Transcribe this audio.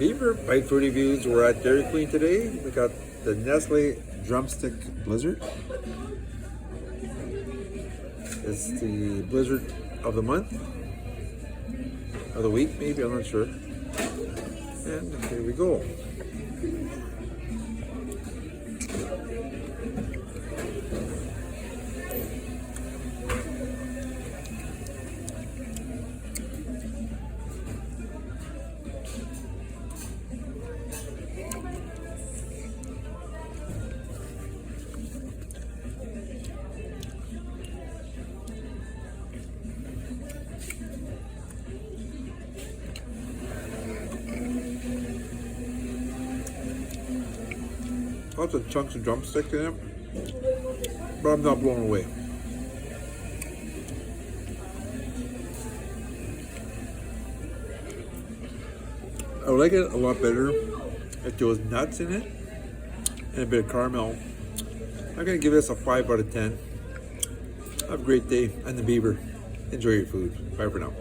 Beaver Bite Food Reviews. We're at Dairy Queen today. We got the Nestle Drumstick Blizzard. It's the blizzard of the month, of the week maybe, I'm not sure. And here we go. Lots of chunks of drumstick in it, but I'm not blown away. I would like it a lot better if there was nuts in it and a bit of caramel. I'm gonna give this a 5 out of 10. Have a great day, and the Beaver. Enjoy your food. Bye for now.